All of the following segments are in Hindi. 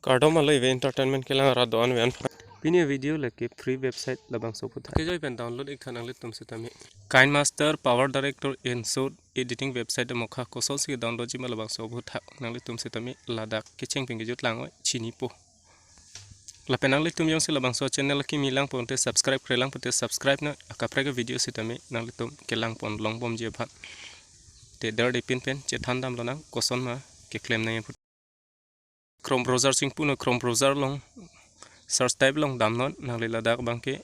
कार्डो मालय वे एंटरटेनमेंट के लांग रादो अन वे पिनी वीडियो लेके फ्री वेबसाइट लबंग सोपुथा के जोय पेन डाउनलोड एक थानांगले तुमसे तमी काइन मास्टर पावर डायरेक्टर इनसोड एडिटिंग वेबसाइट मोखा कोसल से डाउनलोड जिमा लबंग सोपुथा नांगले तुमसे तमी लादाक के चेंग पिंगे जुत लांग चिनी पो लापेनांगले तुम यंग से लबंग सो चैनल की मिलांग पोंते सब्सक्राइब करेलांग पोते सब्सक्राइब न अकाप्रेगा वीडियो से तमी नांगले तुम के लांग पोन लॉन्ग बम जे भात ते दर दे पिन पेन चे थांदाम लना कोसन मा के क्लेम नहीं क्रोम ब्राउजर सिंग पुनो क्रोम ब्राउजर लोंग सर्च टाइप लोंग दामनोन नांगले लादाक बांके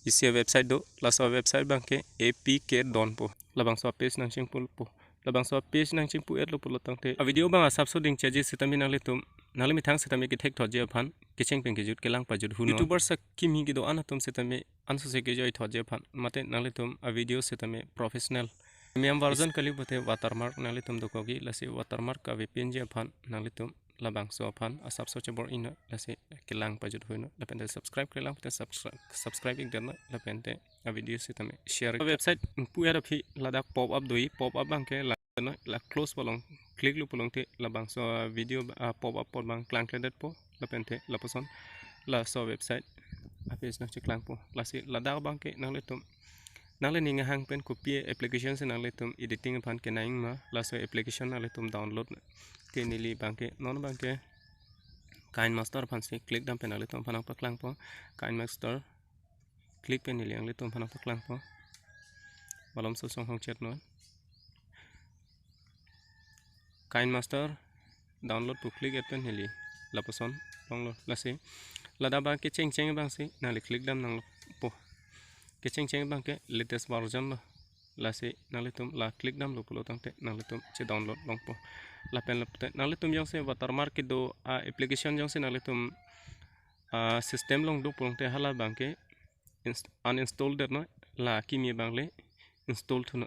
इसी वेबसाइट दो lasso website Banke apk don po labang so page nang sing pul po labang so page nang sing pu et lo pulo tangte a video bang asap so ding chaji sitami nangले तुम नाले मिथांग सितमे के ठेक थजे फान किचेंग पेंगे जुट केलांग पाजुट हुनो यूट्यूबर स किमी के दो आना तुम सितमे अनसो से के जय थजे फान मते नाले तुम आ वीडियो सितमे प्रोफेशनल प्रीमियम वर्जन कली बते वाटरमार्क नाले तुम दोकोगी लसे वाटरमार्क का वेपिन जे फान नाले तुम labang so fan asap so cebor ina lase kelang pajut hoino lapente subscribe kelang pete subscribe ik dan lapente a video sitame share website pu era phi ladak pop up doi pop up bang ke la close bolong click lu bolong te labang so video pop up por bang klang kledet po lapente laposon la so website a page na klang po lase ladak bang ke nang letum nang le ninga hang pen copy application se nang letum editing fan ke naing ma la so application nang letum download के नीली बांके नॉन बांके काइन मास्टर फांसी क्लिक दम पेनाले तुम फनाक पकलांग पो काइन मास्टर क्लिक पे नीली अंगले तुम फनाक पकलांग पो बलम सो सोंग चेट नो काइन मास्टर डाउनलोड पु क्लिक एत पे नीली लापसन लंग लसे लदा बांके चेंग चेंग बांसी नाले क्लिक दम नंग पो के चेंग चेंग बांके लेटेस्ट वर्जन लासे नाले तुम ला क्लिक दम लो पुलो तंगते नाले तुम चे डाउनलोड लंग पो लापेन लपते नाले तुम जंग से वाटरमार्क के दो एप्लीकेशन जंग से नाले तुम सिस्टम लंग दो पुलंगते हाला बांके अनइंस्टॉल देर न ला की मी बांगले इंस्टॉल थुन